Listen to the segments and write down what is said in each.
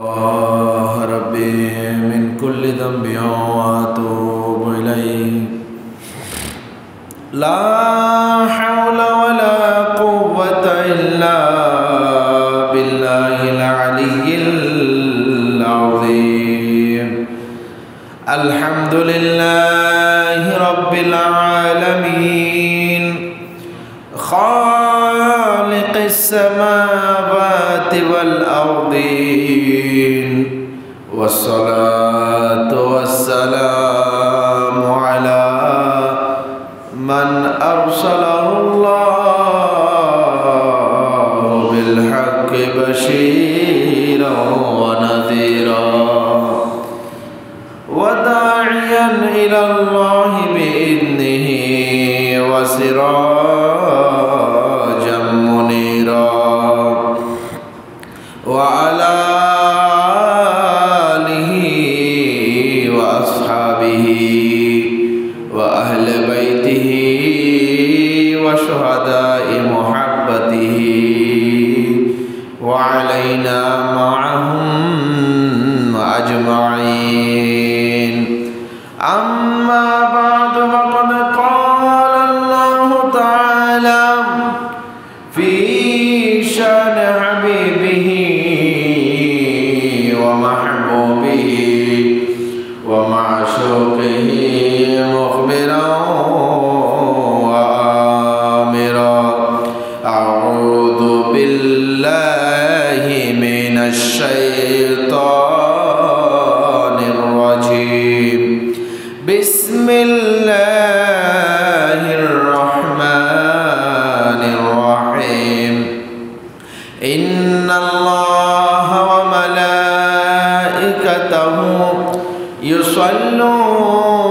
ربي من كل ذنب وأتوب إليه لا حول ولا قوة إلا بالله العلي العظيم الحمد لله رب العالمين خالق السماوات والأرضين والصلاة والسلام على من أرسله الله بالحق بشيرا ونذيرا وداعيا إلى الله بإذنه وسراجا منيرا وعلى آله وأصحابه وأهل بيته وشهداء محبته وعلينا معهم أجمعين أما بعد فقد قال الله تعالى في شان حبيبه ومحبوبه ومعشوقه مخبرا وآمرا أعوذ بالله من الشيطان الرجيم بسم الله الرحمن الرحيم إن الله وملائكته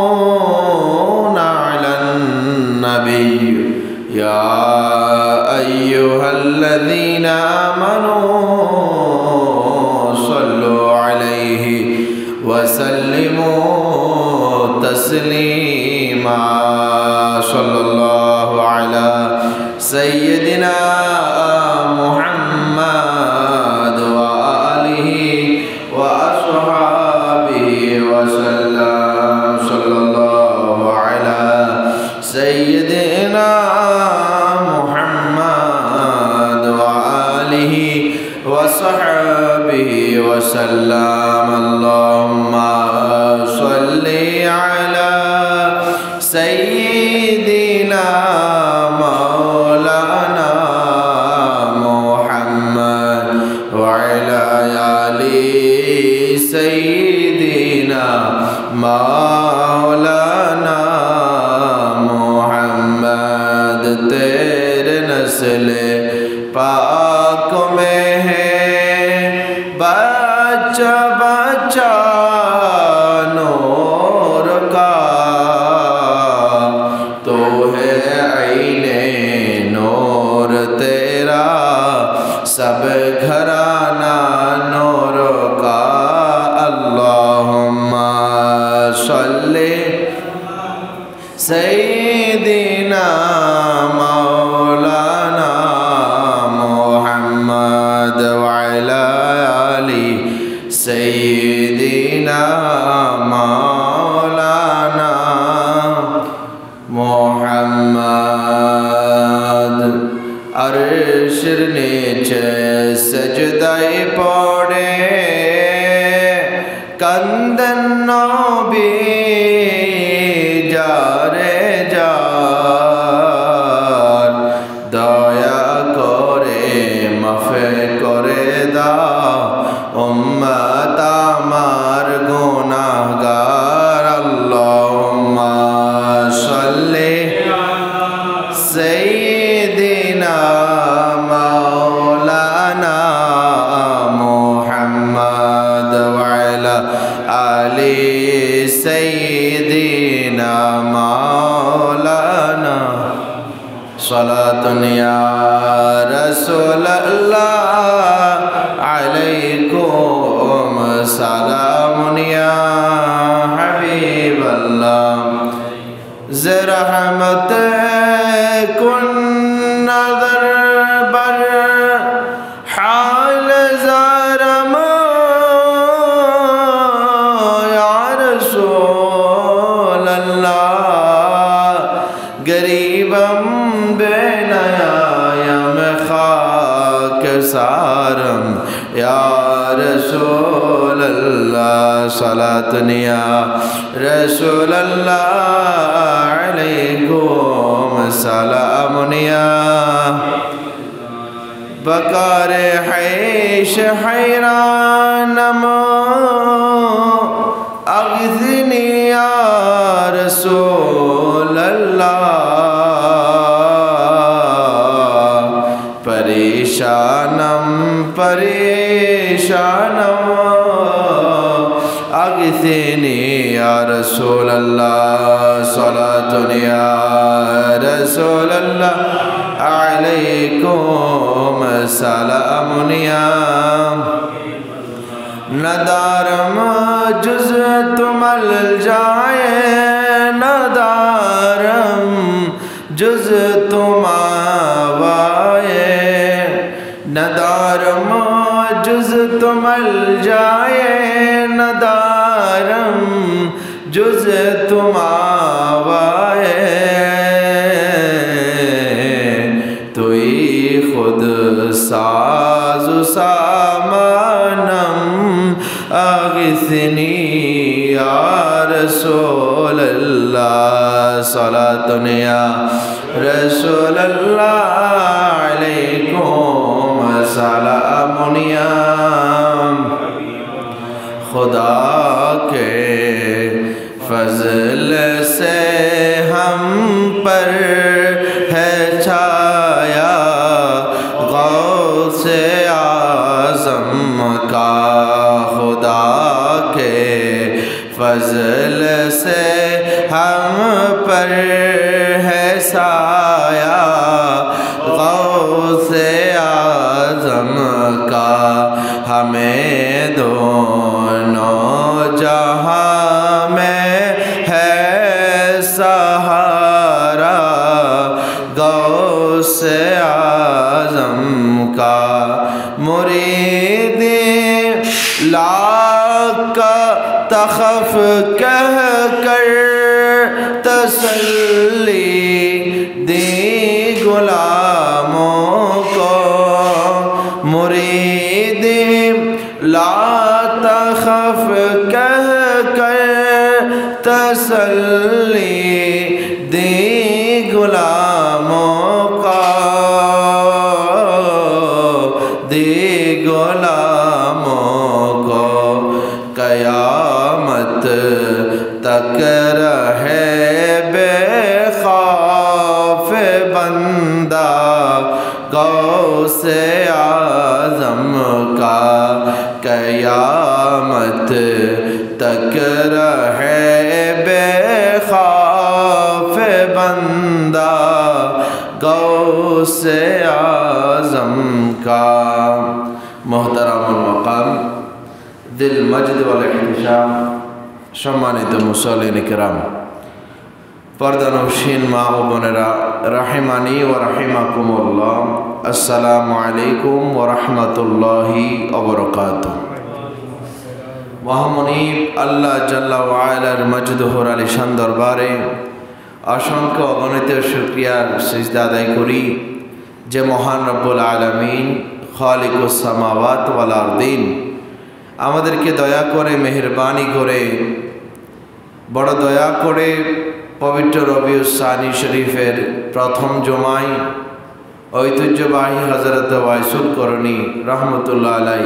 يصلون على النبي يا أيها الذين آمنوا صلوا عليه وسلموا تسليما صلى الله على سيدنا محمد وآله وأصحابه وسلم صلى الله على سيدنا محمد وآله وصحبه وسلم اللهم صل على سيدنا مولانا محمد وعلى آل سيدنا مولانا محمد तेरे नस्ल पाक में है बच्चा बच्चा नूर का तो है आईने नूर तेरा सब घराना नूर का अल्लाहुम्मा सल्ली सय्यिदिना मौलाना मुहम्मद वअला आलि सय्यिदिना मौलाना मुहम्मद अर्शर नीचे सजदाए पड़े कंदन नबी जारे जार दया करे माफ करे दाओ उम्मत आमार गुनाहगार अल्लाहुम्मा सल्ली सय्यिदिना मौलाना मुहम्मद वअला आलि सय्यिदिना मौलाना सलातुन या रसूल अल्लाह अलैकुम सलामुन या हबीब अल्लाह ज़रहमत कुन नज़र बर हाल ज़रम रसूल अल्लाह सलातन या रसूल अल्लाह अलैकुम सलामुन या बकार हैश हैरानम अग़्ज़नी या रसूल अल्लाह परेशानम परेशानम अग़्ज़नी या रसूल अल्लाह सलातुन या रसूल अल्लाह अलैकुम सलामुन या नदारम जुज़ तुमल जाए नदारम जुज़ तुमावाए नदारम जुज़ तुमल जाए नदारम जुज़ तुमावाए तुई खुद साज़ु सामानम अग़्ज़नी या रसूल अल्लाह सलातुन या रसूल अल्लाह अलैकुम सलामुन या खुदा के फज़ल से हम पर है छाया गौसे आज़म का खुदा के फज़ल से हम पर है साया गौसे आज़म का हमें दोनों जहाँ में है सहारा गौसे आज़म का मुरीद लाका तखफ कह कर तसल्ली दी गुलामों को मुरीद ला तखफ कह कर तसल्ली दी गुलामों का दी गुलामों को क़यामत तक रहे बेखौफ बंदा गौसे आज़म का क़यामत तक रहे बेखौफ बंदा गौसे आज़म का। मोहतरमुल मक़ाम दिल मजद वाल इहतिशाम सम्मानित मुसल्लिन किराम पर्दानशीन मा ও বোনেরা রাহিমানি ও রাহিমাকুমুল্লাহ আসসালামু আলাইকুম ওয়া রাহমাতুল্লাহি ওয়া বারাকাতুহু। মহামনিব আল্লাহ জাল্লা ওয়া আলার মজদুহুর আলিশান দরবারে অসংখ্য অগণিত শুকরিয়ার সিজদা আদায় করি যে মহান রব্বুল আলামিন খালিকুস সামাওয়াত ওয়াল আরদিন আমাদেরকে দয়া করে মেহেরবানি করে বড় দয়া করে পবিত্র রবিউস সানি শরীফের প্রথম জুমায় ঐতিহ্যবাহী হযরত ওয়াইসুল করণী রহমতুল্লাহ আলাই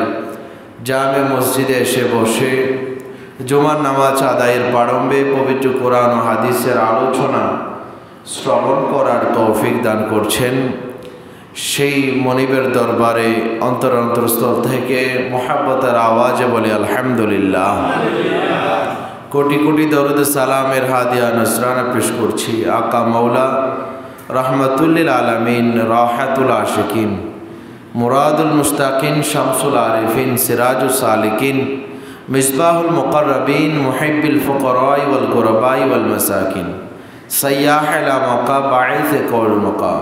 জামে মসজিদে এসে বসে জুমার নামাজ আদায়ের প্রারম্ভে পবিত্র কোরআন ও হাদিসের আলোচনা শ্রবণ করার তৌফিক দান করছেন। সেই মনিবের দরবারে অন্তরস্থল থেকে মোহাব্বতের আওয়াজে বলি আলহামদুলিল্লাহ। কোটি কোটি দরুদ সালামের হাদিয়া নসরানা পেশ করছি আকা মৌলা রহমতুল্লিল আলামিন রাহাতুল আশিকিন মুরাদুল মুস্তাকিন শামসুল আরিফিন সিরাজুল সালিকিন মিসবাহুল মুকররবিন মুহিব্বিল ফুকরাই ওয়াল গুরবাই ওয়াল মাসাকিন সয়্যাহ লা মকা বাঈস কওল মকা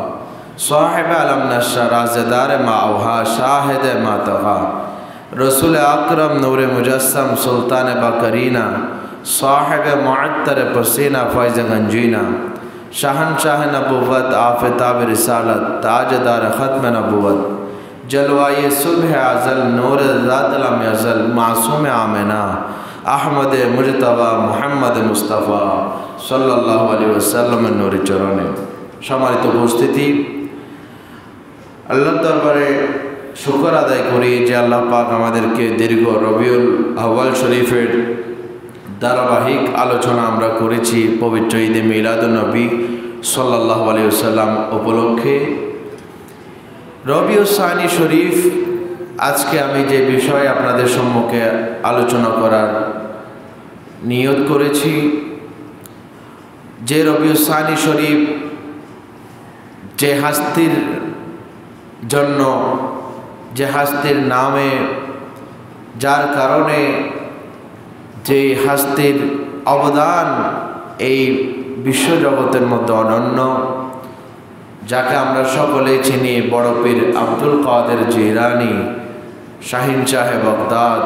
সাহিব আলম নশা রাজদার মাওহা শাহিদ মাতগা रसूल अकरम नूर मुजस्सम सुल्तान बकरीना साहिब मुअत्तर पसीना फैज़ गंजीना शहनशाह नबुव्वत आफताब रिसालत ताजदार ख़त्म नबुव्वत जलवाए सुबह अज़ल नूर ज़ात लम यज़ल मासूम आमिना अहमद मुजतबा मोहम्मद मुस्तफ़ा सल्लल्लाहु अलैहि वसल्लम नूर चरणे। सम्मानित उपस्थिति, আল্লাহর দরবারে শুকর আদায় করি যে আল্লাহ পাক আমাদেরকে দীর্ঘ রবিউল আউয়াল শরীফের ধারাবাহিক আলোচনা আমরা করেছি পবিত্র ঈদে মিলাদুন্নবী সাল্লাল্লাহু আলাইহি ওয়াসাল্লাম উপলক্ষে। রবিউল সানি শরীফ, আজকে আমি যে বিষয়ে আপনাদের সম্মুখে আলোচনা করার নিয়ত করেছি, যে রবিউল সানি শরীফ যে হাস্তির জন্য, যে হাস্তির নামে, যার কারণে যে হাস্তির অবদান এই বিশ্বজগতের মধ্যে অনন্য, যাকে আমরা সকলে চিনি বড় পীর আব্দুল কাদের জিলানী, শাহিন শাহে বাগদাদ,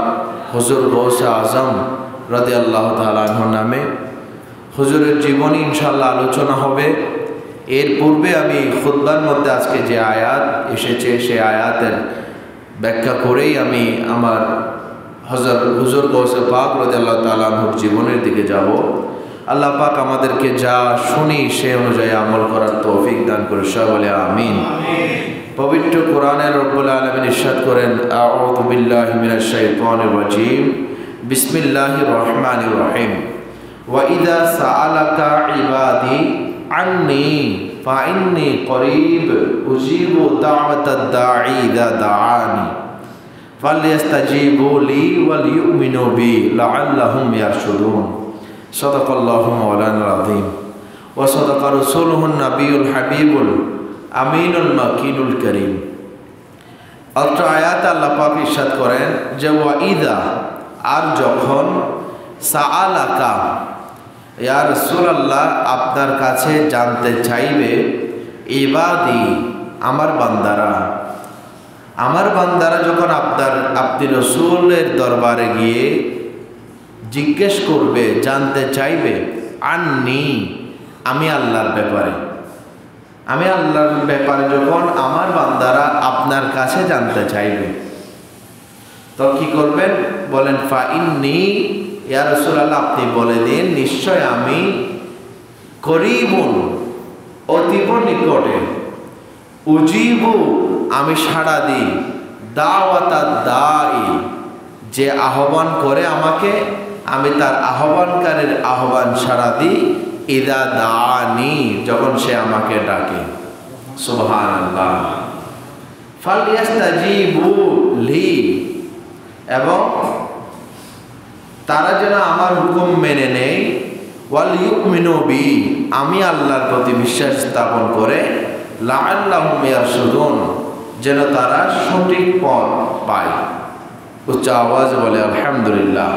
হুজুর গৌসে আজম রাদিয়াল্লাহু তাআলা আনহু নামে। হুজুরের জীবনী ইনশাআল্লাহ আলোচনা হবে। এর পূর্বে আমি খুতবার মধ্যে আজকে যে আয়াত এসেছে সেই আয়াতের ব্যাখ্যা করেই আমি আমার হুজুর গৌসে পাক রাদিয়াল্লাহু তাআলা আনহুর জীবনের দিকে যাব। আল্লাহ পাক আমাদেরকে যা শুনি সে অনুযায়ী আমল করার তৌফিক দান করে সবাই বলে আমিন। পবিত্র কোরআনের রব্বুল আলামিন ইরশাদ করেন, আউযু বিল্লাহি মিনাশ শাইতানির রাজীম, বিসমিল্লাহির রহমানির রহিম, ওয়া ইযা সাআলাকা ইবাদি আন্নি ফাইন্নি করিব উজিবু দাওয়াতাদ দাঈ ইযা দাআনি ফালইস্তাজিবু লি ওয়াল ইউমিনু বি লাআল্লাহুম ইয়ারশুদুন। সাদাকাল্লাহু মাওলানাল আযীম ওয়া সাদাকা রাসূলুহুন নাবিয়ুল হাবিবুল আমিনুল মাকিনুল করিম। অত্র আয়াত আল্লাহ পাক ইরশাদ করেন যে ওয়া ইযা, আর যখন, সাআলাকা, ইয়া রাসূলুল্লাহ আপনার কাছে জানতে চাইবে, ইবাদি আমার বান্দারা, আমার বান্দারা যখন আপনি রাসূলের দরবারে গিয়ে জিজ্ঞেস করবে, জানতে চাইবে, আন্নি আমি আল্লাহর ব্যাপারে, আমি আল্লাহর ব্যাপারে যখন আমার বান্দারা আপনার কাছে জানতে চাইবে, তো কি করবেন? বলেন ফাইন্নি, ইয়া রাসূলুল্লাহ আপনি বলে দিন, নিশ্চয় আমি করিবুন অতীব নিকটে, উজিবু আমি সাড়া দিই, দাওয়াতাদ দাঈ যে আহ্বান করে আমাকে, আমি তার আহ্বানকারীর আহ্বান সাড়া দিই, ইযা দাআনি যখন সে আমাকে ডাকে। সুবহানাল্লাহ। ফালইস্তাজিবু লি, এবং তারা যেন আমার হুকুম মেনে নেয়, ওয়াল ইউমিনু বি আমি আল্লাহর প্রতি বিশ্বাস স্থাপন করে, লাআল্লাহুম ইয়ারশুদুন যেন তারা সঠিক পথ পায়। উচ্চ আওয়াজ বলে আলহামদুলিল্লাহ।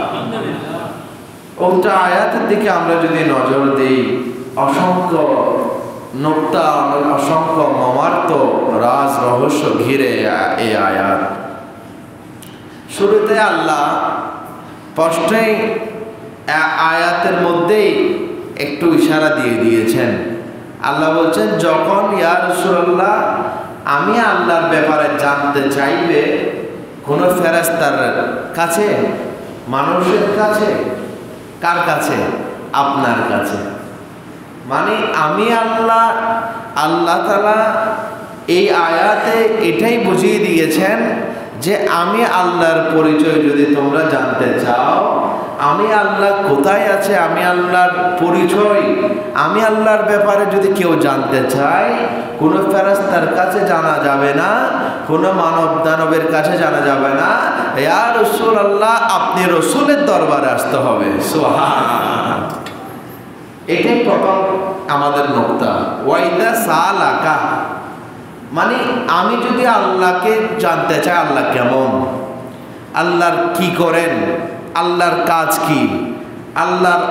উক্ত আয়াতের দিকে আমরা যদি নজর দিই, অসংখ্য নোক্তা, অসংখ্য মর্মার্থ রাজ রহস্য ঘিরে এই আয়াত। শুরুতে আল্লাহ স্পষ্টই আয়াতের মধ্যেই একটু ইশারা দিয়ে দিয়েছেন। আল্লাহ বলছেন, যখন ইয়া রাসূলুল্লাহ আমি আল্লাহর ব্যাপারে জানতে চাইবে কোনো ফেরেশতার কাছে, মানুষের কাছে, কার কাছে? আপনার কাছে। মানে আমি আল্লাহ তাআলা এই আয়াতে এটাই বুঝিয়ে দিয়েছেন যে আমি আল্লাহর পরিচয় যদি তোমরা জানতে চাও, আমি আল্লাহ কোথায় আছে, আমি আল্লাহর পরিচয়, আমি আল্লাহর ব্যাপারে যদি কেউ জানতে চায়, কোনো ফেরেশতার কাছে জানা যাবে না, কোনো মানব দানবের কাছে জানা যাবে না, ইয়া রাসূলুল্লাহ আপনি রাসূলের দরবারে আসতে হবে। সুবহানাল্লাহ। এটাই প্রথম আমাদের নোক্তা। ওয়াইদা সালাকা মানে আমি যদি আল্লাহকে জানতে চাই, আল্লাহ কেমন, আল্লাহর কি করেন, আল্লাহর কাজ কি, আল্লাহর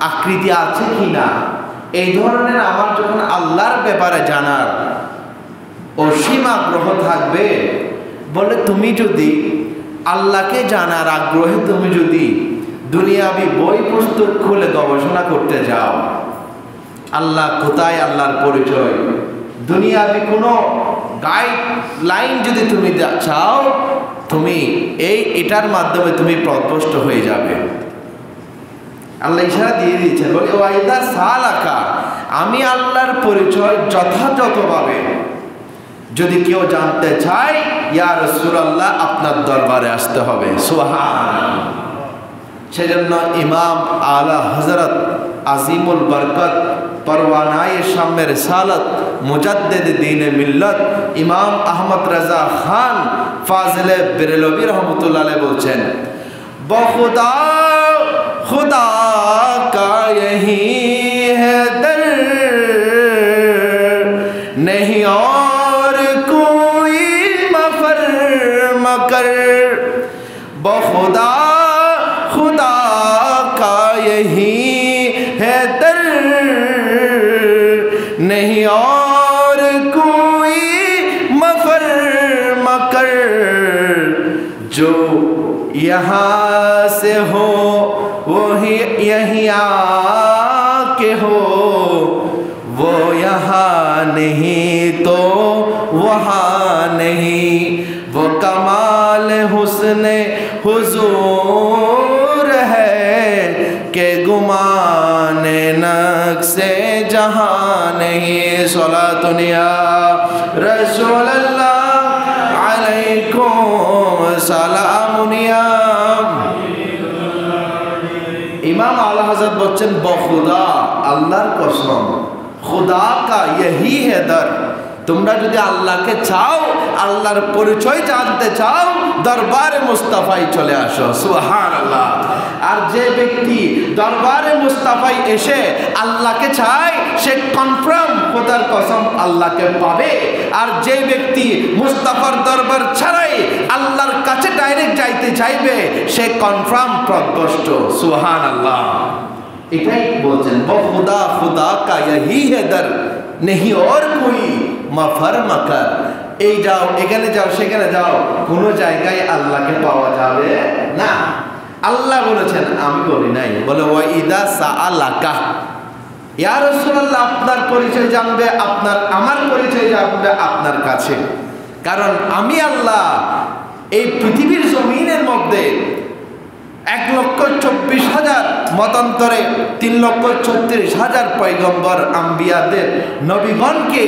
আকৃতি আছে কি না, এই ধরনের আমার যখন আল্লাহর ব্যাপারে জানার অসীম আগ্রহ থাকবে, বলে তুমি যদি আল্লাহকে জানার আগ্রহে তুমি যদি দুনিয়াবি বই পুস্তক খুলে গবেষণা করতে যাও, আল্লাহ কোথায়, আল্লাহর পরিচয়, দুনিয়াবি কোনো গাইডলাইন যদি তুমি চাও, তুমি এটার মাধ্যমে তুমি পথভ্রষ্ট হয়ে যাবে। আল্লাহ ইশারা দিয়ে দিয়েছেন, বলে ওয়াইদা সালাকা, আমি আল্লাহর পরিচয় যথাযথভাবে যদি কেউ জানতে চায়, ইয়া রাসূলুল্লাহ আপনার দরবারে আসতে হবে। সুবহানাল্লাহ। সেজন্য ইমাম আলা হযরত আজিমুল বরকত পরওয়ানায়ে শামে রিসালত মুজাদ্দিদ দ্বীন মিল্লত ইমাম আহমদ রাজা খান ফাজিলে বেরেলভী রহমতুল্লাহ আলাইহি বলছেন, বখুদা खुदा का यही है दर, नहीं और कोई मफर मकर। बखुदा खुदा का यही है दर, नहीं और कोई मफर मकर। जो यहाँ से हो वही यहीं आके हो, वो यहाँ नहीं तो वहाँ नहीं। वो कमाल हुस्ने हुजूर है के गुमाने नक्शे जहाँ नहीं। सलातुन या रसूलल्लाह अलैकुम सलामुन या। इमाम आला हज़रत बच्चन बखुदा, अल्लाहर कसम, खुदा का यही है दर। তোমরা যদি আল্লাহকে চাও, আল্লাহর পরিচয় জানতে চাও, দরবারে মুস্তাফায় চলে আসো। সুবহানাল্লাহ। আর যে ব্যক্তি দরবারে মুস্তাফায় এসে আল্লাহকে চায়, সে কনফার্ম খোদার কসম আল্লাহকে পাবে। আর যে ব্যক্তি মুস্তাফার দরবার ছাড়াই আল্লাহর কাছে ডাইরেক্ট যাইতে চাইবে, সে কনফার্ম পথভ্রষ্ট। সুবহানাল্লাহ। এটাই বলছেন, বখুদা খুদা কা यही है दर, नहीं और कोई मफर मकर। এই যাও, এখানে যাও, সেখানে যাও, কোনো জায়গায় আল্লাহকে পাওয়া যাবে না। আল্লাহ বলেছেন, আমি বলি নাই। বলে ওয়াইদা সাআলাকা, ইয়া রাসূলুল্লাহ আপনার পরিচয় জানবে, আমার পরিচয় জানবে আপনার কাছে। কারণ আমি আল্লাহ এই পৃথিবীর জমিনের মধ্যে 1,24,000 মতান্তরে 3,36,000 পয়গম্বর আম্বিয়াদের নবীগণকে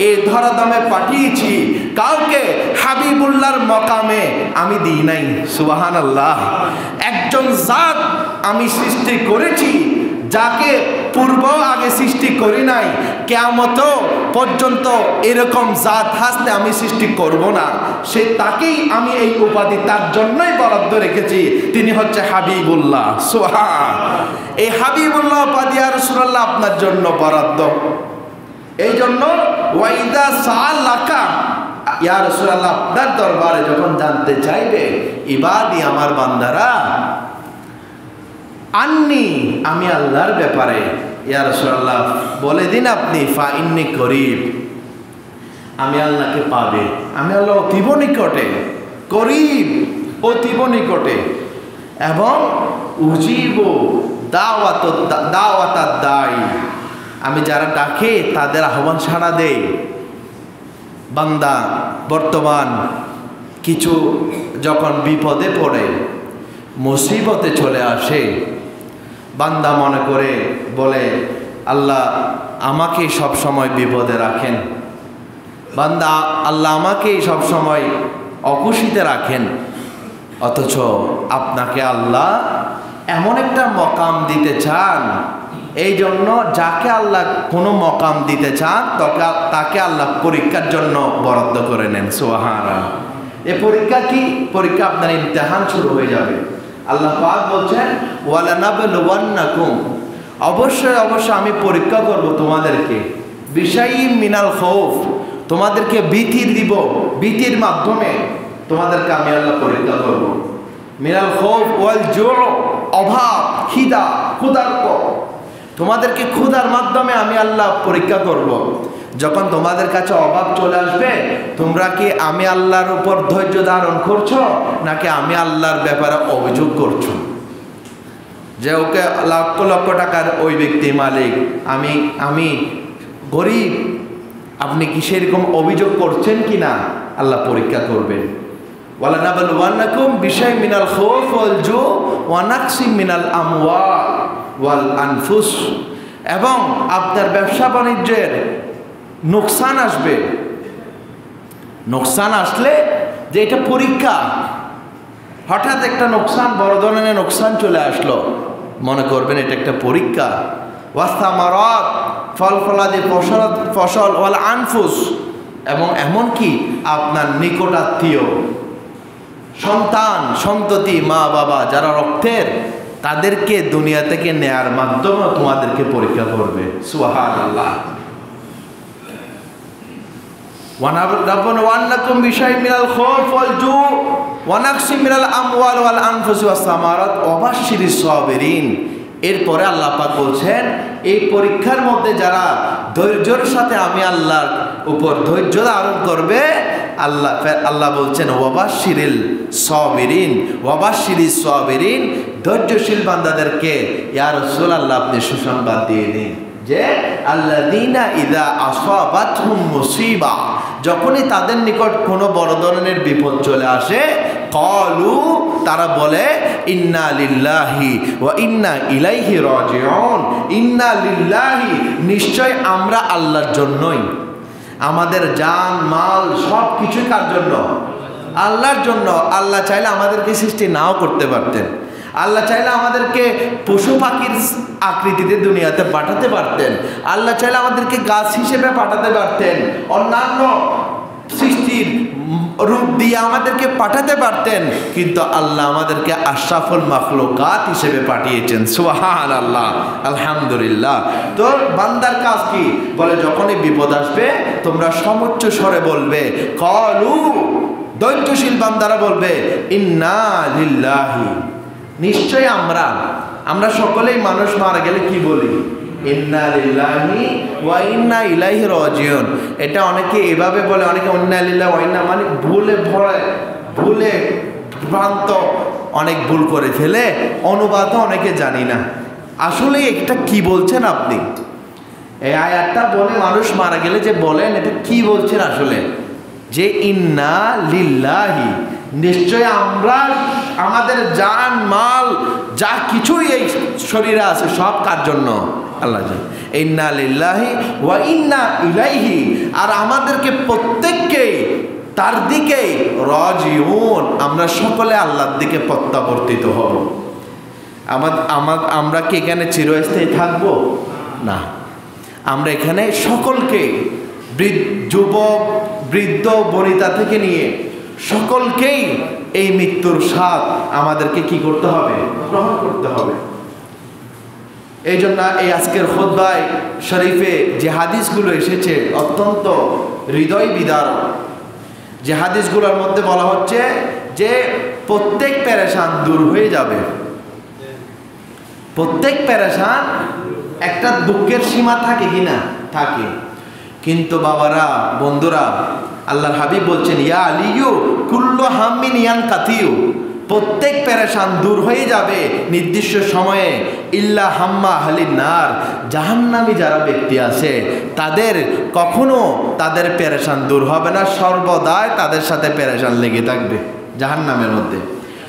এই ধরাধামে পাঠিয়েছি। কাউকে হাবিবুল্লাহর মকামে আমি দিই নাই। সুবহানাল্লাহ। একজন জাত আমি সৃষ্টি করেছি, যাকে পূর্ব আগে সৃষ্টি করি নাই, কিয়ামত পর্যন্ত এরকম জাত হাসতে আমি সৃষ্টি করব না। সে তাকেই আমি এই উপাধি তার জন্যই বরাদ্দ রেখেছি, তিনি হচ্ছে হাবিবুল্লাহ। সুবহান। এই হাবিবুল্লাহ উপাধি ইয়া রাসূলুল্লাহ আপনার জন্য বরাদ্দ। এই জন্য ওয়াইদা সাআলাকা, ইয়া রাসূলুল্লাহ আপনার দরবারে যখন জানতে চাইবে, ইবাদি আমার বান্দারা, আন্নি আমি আল্লাহর ব্যাপারে, ইয়া রাসূলুল্লাহ বলে দিন আপনি, ফা ইন্নী করিব, আমি আল্লাহকে পাবে। আমি আল্লাহ অতীব নিকটে, করিব অতীব নিকটে, এবং উজিব দাওয়াতাদ দাই, আমি যারা ডাকে তাদের আহ্বান সাড়া দেই। বান্দা বর্তমান কিছু যখন বিপদে পড়ে, মুসিবতে চলে আসে, বান্দা মনে করে বলে, আল্লাহ আমাকে সব সময় বিপদে রাখেন, বান্দা আল্লাহ আমাকে সব সময় অখুশিতে রাখেন। অথচ আপনাকে আল্লাহ এমন একটা মকাম দিতে চান, এই জন্য যাকে আল্লাহ কোনো মকাম দিতে চান তাকে আল্লাহ পরীক্ষার জন্য বরাদ্দ করে নেন। সুবহানাল্লাহ। এই পরীক্ষা কি? পরীক্ষা আপনার ইমতিহান শুরু হয়ে যাবে। আল্লাহ পাক বলছেন, ওয়ালানাবলুওয়ান্নাকুম, অবশ্যই অবশ্যই আমি পরীক্ষা করব তোমাদেরকে, বিশাইইম মিনাল খৌফ, তোমাদেরকে ভীতি দিব, ভীতির মাধ্যমে তোমাদেরকে আমি আল্লাহ পরীক্ষা করব। মিনাল খৌফ ওয়াল জু', অভাব, খিদা, ক্ষুধার্ত, তোমাদেরকে ক্ষুধার মাধ্যমে আমি আল্লাহ পরীক্ষা করব। যখন তোমাদের কাছে অভাব চলে আসবে, তোমরা কি আমি আল্লাহর উপর ধৈর্য ধারণ করছো, নাকি আমি আল্লাহর ব্যাপারে অভিযোগ করছো? যে ওকে লক্ষ লক্ষ টাকার ওই ব্যক্তি মালিক, আমি গরিব, আপনি কি সেরকম অভিযোগ করছেন কিনা আল্লাহ পরীক্ষা করবেন। ওয়ালানাবলুওয়ান্নাকুম বিশাইইন মিনাল খাউফ ওয়াল জু ওয়া নাকসিম মিনাল আমওয়াল ওয়াল আনফুস, এবং আপনার ব্যবসা বাণিজ্যের নোকসান আসবে। নোকসান আসলে যে এটা পরীক্ষা, হঠাৎ একটা নোকসান, বড় ধরনের নোকসান চলে আসলো, মনে করবেন এটা একটা পরীক্ষা। ওয়াসামারাত, ফল ফলাদি ফসল, ওয়াল আনফুস, এবং এমনকি আপনার নিকটাত্মীয় সন্তান সন্ততি, মা বাবা যারা রক্তের, তাদেরকে দুনিয়া থেকে নেয়ার মাধ্যমে তোমাদেরকে পরীক্ষা করবে। সুবহানাল্লাহ। ওয়ানাবলুওয়ান্নাকুম বিশাইইন মিনাল খাউফ ওয়াল জু ওয়া নাকসিম মিনাল আমওয়াল ওয়াল আনফুসি ওয়াস সামারাত ওয়া বাশশিরিস সাবিরিন। এরপরে আল্লাহ পাক বলছেন, এই পরীক্ষার মধ্যে যারা ধৈর্যের সাথে আমি আল্লাহর উপর ধৈর্য ধারণ করবে, আল্লাহ বলছেন ওয়াবাশশিরিল সাবিরিন, ওয়াবাশশিরিস সাবিরিন, ধৈর্যশীল বান্দাদেরকে ইয়া রাসূলুল্লাহ আপনি সুসংবাদ দিয়ে দিন যে আল্লাযীনা ইযা আসাবাতহুম মুসিবা, যখনই তাদের নিকট কোনো বড় ধরনের বিপদ চলে আসে, ক্বালু, তারা বলে ইন্না লিল্লাহি ওয়া ইন্না ইলাইহি রাজিউন, ইন্না লিল্লাহি, নিশ্চয় আমরা আল্লাহর জন্যই, আমাদের জান মাল সব কিছু কার জন্য? আল্লাহর জন্য। আল্লাহ চাইলে আমাদেরকে সৃষ্টি নাও করতে পারতেন, আল্লাহ চাইলে আমাদেরকে পশু পাখির আকৃতিতে দুনিয়াতে পাঠাতে পারতেন, আল্লাহ চাইলে আমাদেরকে গাছ হিসেবে পাঠাতে পারতেন, অন্যান্য সৃষ্টির রূপ দিয়ে আমাদেরকে পাঠাতে পারতেন, কিন্তু আল্লাহ আমাদেরকে আশরাফুল মাখলুকাত হিসেবে পাঠিয়েছেন। সুবহানাল্লাহ, আলহামদুলিল্লাহ। তো বান্দার কাজ কি? বলে যখনই বিপদ আসবে তোমরা সমুচ্চ স্বরে বলবে, ক্বালু, ধৈর্যশীল বান্দারা বলবে ইন্না লিল্লাহি, নিশ্চয় আমরা সকলেই মানুষ মারা গেলে কি বলি? ইন্না লিল্লাহি ওয়া ইন্না ইলাইহি রাজিউন। এটা অনেকে এভাবে বলে, অনেকে ইন্না লিল্লাহি ওয়া ইন্না মানে ভুলে ভ্রান্ত, অনেক ভুল করে ফেলে, অনুবাদও অনেকে জানি না আসলে এটা কি বলছেন আপনি। এই আয়াতটা বলে মানুষ মারা গেলে যে বলেন, এটা কি বলছেন আসলে? যে ইন্না লিল্লাহি, নিশ্চয় আমরা, আমাদের জান মাল যা কিছুই এই শরীরে আছে সব কার জন্য? আল্লাহ জান। ইন্না লিল্লাহি ওয়া ইন্না ইলাইহি, আর আমাদেরকে প্রত্যেককে তার দিকে রাজিউন, আমরা সকলে আল্লাহর দিকে প্রত্যাবর্তিত হব। আমরা কি এখানে চিরস্থায়ী থাকবো? না, আমরা এখানে সকলকে, যুবক বৃদ্ধ বনিতা থেকে নিয়ে সকলকেই এই মৃত্যুর স্বাদ আমাদেরকে কি করতে হবে? গ্রহণ করতে হবে। এই জন্য এই আজকের খুতবায় শরীফে যে হাদিসগুলো এসেছে অত্যন্ত হৃদয় বিদারক। যে হাদিসগুলোর মধ্যে বলা হচ্ছে যে প্রত্যেক পেরেশান দূর হয়ে যাবে, প্রত্যেক পেরেশান, একটা দুঃখের সীমা থাকে কিনা? থাকে। কিন্তু বাবারা, বন্ধুরা, আল্লাহর হাবিব বলছেন ইয়া আলিয়ু কুল্লু হাম্মিন ইয়ানকাতিউ, প্রত্যেক পেরেশান দূর হয়ে যাবে নির্দিষ্ট সময়ে, ইল্লা হাম্মা আহলিন নার, জাহান্নামী যারা ব্যক্তি আছে তাদের কখনো তাদের পেরেশান দূর হবে না, সর্বদাই তাদের সাথে পেরেশান লেগে থাকবে জাহান্নামের মধ্যে।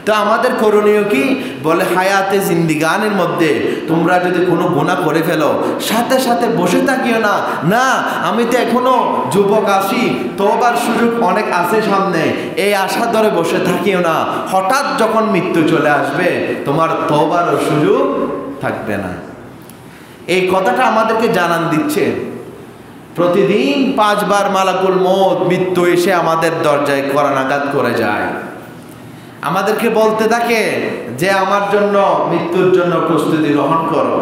তো আমাদের করণীয় কি? বলে হায়াতে জিন্দিগানের মধ্যে তোমরা যদি কোনো গুনাহ করে ফেলো, সাথে সাথে বসে থাকিও না, না আমি তো এখনো যুবক আছি, তওবার সুযোগ অনেক আছে সামনে, এই আশা ধরে বসে থাকিও না। হঠাৎ যখন মৃত্যু চলে আসবে তোমার তওবারও সুযোগ থাকবে না। এই কথাটা আমাদেরকে জানান দিচ্ছে। প্রতিদিন 5 বার মালাকুল মউত, মৃত্যু এসে আমাদের দরজায় করানাঘাত করে যায়, আমাদেরকে বলতে থাকে যে আমার জন্য, মৃত্যুর জন্য প্রস্তুতি গ্রহণ করো,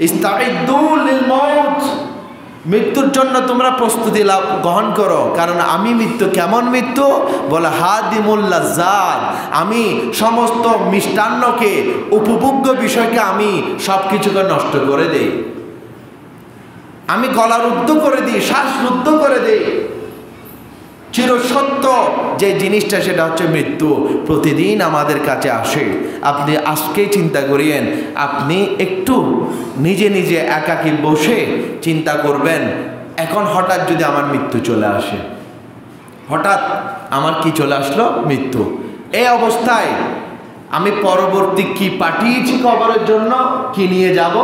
ইস্তাইদ্দু লিল মাউত, মৃত্যুর জন্য তোমরা প্রস্তুতি গ্রহণ করো। কারণ আমি মৃত্যু, কেমন মৃত্যু? বলে হাদিমুল লাজ্জাত, আমি সমস্ত মিষ্টান্নকে, উপভোগ্য বিষয়কে আমি সব কিছুকে নষ্ট করে দেই, আমি গলা রুদ্ধ করে দিই, শ্বাস রুদ্ধ করে দিই। চিরসত্য যে জিনিসটা সেটা হচ্ছে মৃত্যু, প্রতিদিন আমাদের কাছে আসে। আপনি আজকেই চিন্তা করিয়েন, আপনি একটু নিজে নিজে একাকী বসে চিন্তা করবেন এখন হঠাৎ যদি আমার মৃত্যু চলে আসে, হঠাৎ আমার কি চলে আসলো? মৃত্যু। এই অবস্থায় আমি পরবর্তী কি পাঠিয়েছি কবরের জন্য, কি নিয়ে যাব,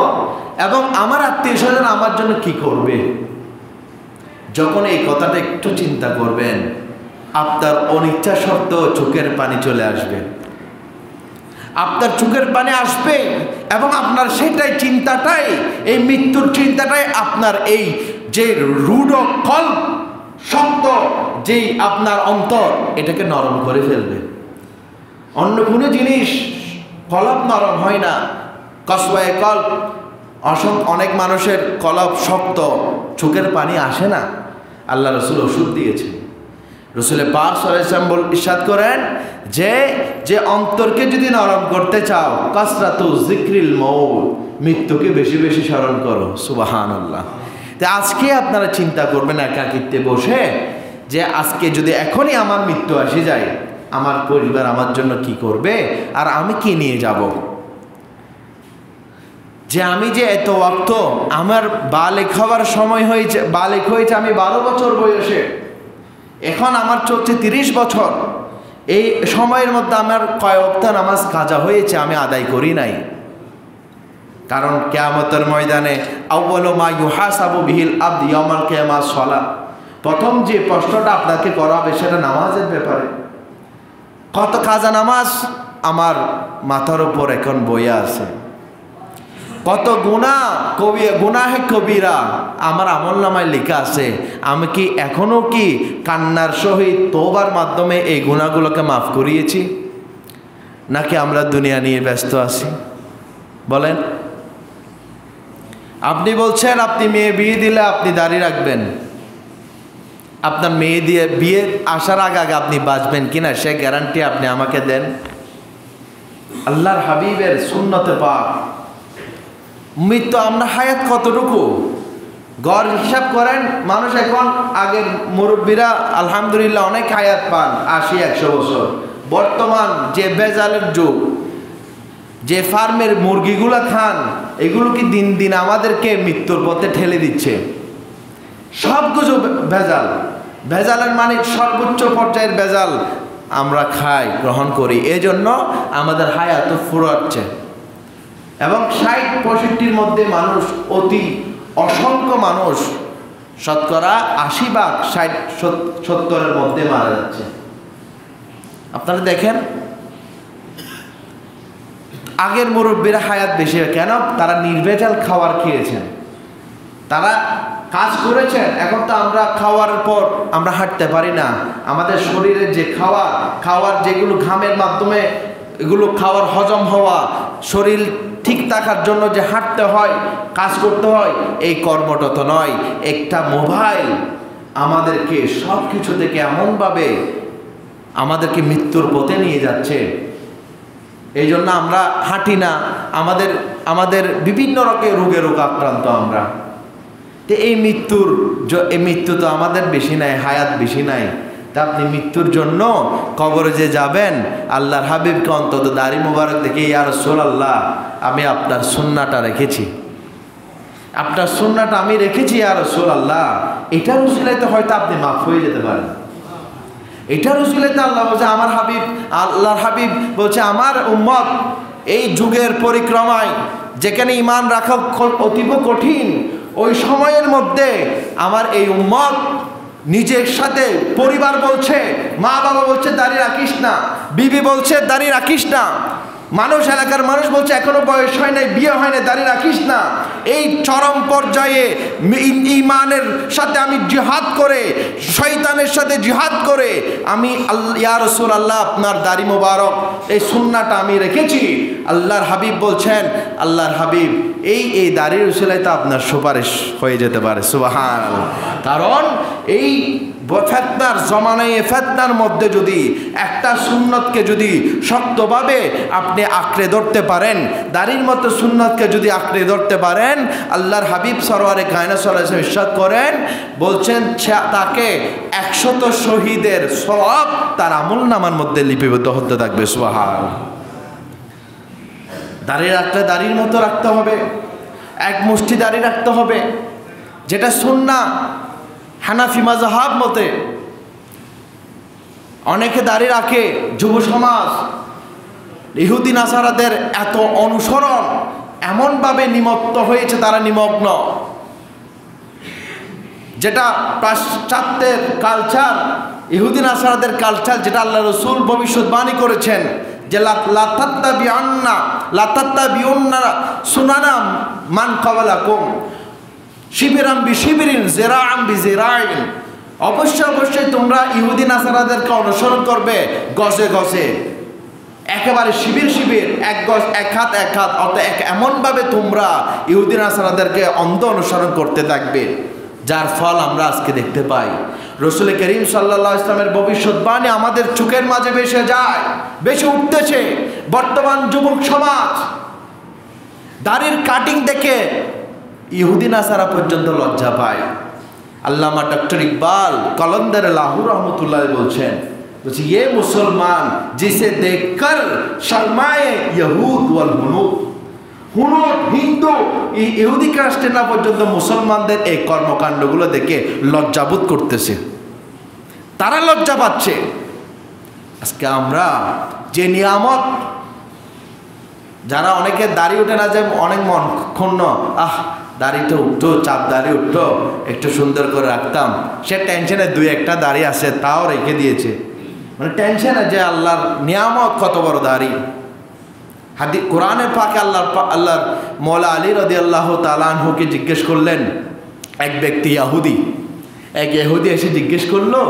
এবং আমার আত্মীয় স্বজন আমার জন্য কি করবে। যখন এই কথাটা একটু চিন্তা করবেন, আপনার অনিচ্ছা সত্ত্বেও চোখের পানি চলে আসবে, আপনার চোখের পানি আসবে, এবং আপনার সেটাই চিন্তাটাই, এই মৃত্যুর চিন্তাটাই আপনার এই যে রূঢ় কল্প শক্ত যেই আপনার অন্তর, এটাকে নরম করে ফেলবে। অন্য কোনো জিনিস কলব নরম হয় না, কসওয়ায়ে কল্প। অনেক মানুষের কলব শক্ত, চোখের পানি আসে না। আল্লাহ রসুল ওষুধ দিয়েছে। রসুল পাক সাল্লাল্লাহু আলাইহি ওয়াসাল্লাম ইরশাদ করেন যে অন্তরকে যদি নরম করতে চাও, কাসরাতু যিকরিল মউত, মৃত্যুকে বেশি বেশি স্মরণ করো। সুবহানাল্লাহ। তো আজকে আপনারা চিন্তা করবেন একাকিত্বে বসে, যে আজকে যদি এখনই আমার মৃত্যু আসে যায়, আমার পরিবার আমার জন্য কি করবে, আর আমি কি নিয়ে যাব। যে আমি যে এত ওয়াক্ত, আমার বালেগ হওয়ার সময় হয়েছে, বালেগ হয়েছে আমি 12 বছর বয়সে, এখন আমার চলছে 30 বছর। এই সময়ের মধ্যে আমার কয় ওয়াক্ত নামাজ কাজা হয়েছে, আমি আদায় করি নাই। কারণ কিয়ামতের ময়দানে আউয়ালু মা ইউহাসাবু বিহিল আবদ ইয়াউমাল কিয়ামাহ সালাহ, প্রথম যে প্রশ্নটা আপনাকে করা হবে সেটা নামাজের ব্যাপারে। কত কাজা নামাজ আমার মাথার উপর এখন বইয়া আছে, কত গুনাহে কবিরা আমার আমলনামায় লেখা আছে। আমি কি এখনো কি কান্নার সহিত তওবার মাধ্যমে এই গুনাহগুলোকে মাফ করিয়েছি, নাকি আমরা দুনিয়া নিয়ে ব্যস্ত আছি? বলেন। আপনি বলছেন আপনি মেয়ে বিয়ে দিলে আপনি দাড়ি রাখবেন, আপনার মেয়ে দিয়ে বিয়ে আসার আগে আগে আপনি বাঁচবেন কিনা সে গ্যারান্টি আপনি আমাকে দেন। আল্লাহর হাবিবের সুন্নতে পাক মৃত্যু, আমরা হায়াত কতটুকু গড় হিসাব করেন। মানুষ এখন, আগের মুরব্বীরা আলহামদুলিল্লাহ অনেক হায়াত পান, 80-100 বছর। বর্তমান যে ভেজালের যুগ, যে ফার্মের মুরগিগুলো খান, এগুলো কি দিন দিন আমাদেরকে মৃত্যুর পথে ঠেলে দিচ্ছে। সব কিছু ভেজাল, ভেজালের মানে সর্বোচ্চ পর্যায়ের ভেজাল আমরা খাই, গ্রহণ করি। এই জন্য আমাদের হায়াত ফুরাচ্ছে। এবং 60-65 মধ্যে মানুষ, অতি অসংখ্য মানুষ, শতকরা 80 60-70-এর মধ্যে মারা যাচ্ছে। আপনারা দেখেন আগের মুরব্বীরা হায়াত বেশি, কেন? তারা নির্ভেজাল খাবার খেয়েছেন, তারা কাজ করেছেন। এখন তো আমরা খাওয়ার পর আমরা হাঁটতে পারি না। আমাদের শরীরের যে খাওয়ার যেগুলো ঘামের মাধ্যমে এগুলো খাওয়ার হজম হওয়া, শরীর ঠিক থাকার জন্য যে হাঁটতে হয়, কাজ করতে হয়, এই কর্মটা তো নয়। একটা মোবাইল আমাদেরকে সব কিছু থেকে এমনভাবে আমাদেরকে মৃত্যুর পথে নিয়ে যাচ্ছে। এই জন্য আমরা হাঁটি না, আমাদের বিভিন্ন রোগে আক্রান্ত আমরা। তো এই মৃত্যু তো আমাদের বেশি নাই, হায়াত বেশি নাই। তা আপনি মৃত্যুর জন্য কবরে যে যাবেন, আল্লাহর হাবিবকে অন্তত দাড়ি মোবারক দেখে, ইয়া রাসূলুল্লাহ আমি আপনার সুন্নাহটা রেখেছি, আপনার সুন্নাহটা আমি রেখেছি ইয়া রাসূলুল্লাহ, এটার উসিলাতে হয়তো আপনি মাফ হয়ে যেতে পারেন। এটার উসিলাতে আল্লাহ বলছে, আল্লাহর হাবিব বলছে, আমার উম্মত এই যুগের পরিক্রমায় যেখানে ঈমান রাখা অতীব কঠিন, ওই সময়ের মধ্যে আমার এই উম্মত নিজের সাথে পরিবার বলছে, মা বাবা বলছে দাড়ি রাখিস না, বিবি বলছে দাড়ি রাখিস না, মানুষ, এলাকার মানুষ বলছে এখনো বয়স হয় নাই, বিয়ে হয় না, দাড়ি রাখিস না। এই চরম পর্যায়ে ঈমানের সাথে আমি জিহাদ করে, শয়তানের সাথে জিহাদ করে আমি ইয়া রাসূলুল্লাহ আপনার দাড়ি মোবারক এই সুন্নাহটা আমি রেখেছি। আল্লাহর হাবিব বলছেন, আল্লাহর হাবিব এই দাড়ির উসিলায় তো আপনার সুপারিশ হয়ে যেতে পারে। সুবহানাল্লাহ। কারণ এই ফেতনার জমানায়, ফেতনার মধ্যে যদি একটা সুন্নতকে যদি শক্তভাবে আপনি আঁকড়ে ধরতে পারেন, দাড়ির মতো সুন্নতকে যদি আঁকড়ে ধরতে পারেন, আল্লাহর হাবিব সরওয়ারে কায়নাত সাল্লাল্লাহু আলাইহি ওয়াসাল্লাম ইরশাদ করেন, বলছেন তাকে 100 শহীদের সওয়াব তার আমলনামার মধ্যে লিপিবদ্ধ হতে থাকবে। সুবহানাল্লাহ। দাড়ি রাখলে দাড়ির মতো রাখতে হবে, এক মুষ্টি দাড়ি রাখতে হবে। যেটা সুন্নাহ হানাফি মাযহাব মতে অনেকে দাড়ি রাখে। যুব সমাজ ইহুদি নাসারাদের এত অনুসরণ, এমনভাবে নিমত্ত হয়েছে, তারা নিমগ্ন, যেটা পাশ্চাত্যের কালচার, ইহুদি নাসারাদের কালচার, যেটা আল্লাহ রসুল ভবিষ্যৎবাণী করেছেন যে লাতাত্তাবিউন্না সুনানা মান ক্বাবলাকুম শিবিরাম বিশিবিরিন জিরাআম বিজিরাইন, অবশ্যই তোমরা ইহুদি নাসারাদেরকে অনুসরণ করবে গজে গজে, একেবারে শিবির শিবির, এক গজ এক হাত এক হাত, অর্থাৎ এমনভাবে তোমরা ইহুদি নাসারাদেরকে অন্ধ অনুসরণ করতে থাকবে, যার ফল আমরা আজকে দেখতে পাই। রসুল করিম সাল্লাল্লাহু আলাইহি ওয়াসাল্লামের ভবিষ্যৎবাণী আমাদের চোখের মাঝে ভেসে যায়, বেশি উঠতেছে। বর্তমান যুবক সমাজ দাড়ির কাটিং দেখে ইহুদি নাসারা পর্যন্ত লজ্জা পায়। আল্লামা ডক্টর ইকবাল কলন্দর লাহোর রহমতুল্লাহ বলছেন, ये मुसलमान जिसे देखकर शर्माए यहूद वल हुनूद, হুনুদ হিন্দু ইহুদি খ্রিস্টানরা পর্যন্ত মুসলমানদের এই কর্মকাণ্ডগুলো দেখে লজ্জাবোধ করতেছে, তারা লজ্জা পাচ্ছে। আজকে আমরা যে নিয়ামত, যারা অনেকে দাড়ি ওঠে না, যে অনেক মন ক্ষুণ্ণ, দাড়িটা উঠতো, চাপ দাড়ি উঠতো, একটু সুন্দর করে রাখতাম, সে টেনশনে দুই একটা দাড়ি আছে তাও রেখে দিয়েছে, মানে টেনশনে যে আল্লাহর নিয়ামত কত বড় দাড়ি। কোরআনের পাকে আল্লাহর মওলা আলী রাদিয়াল্লাহু তাআলা আনহুকে জিজ্ঞেস করলেন এক ব্যক্তি, এক ইহুদি এসে জিজ্ঞেস করলো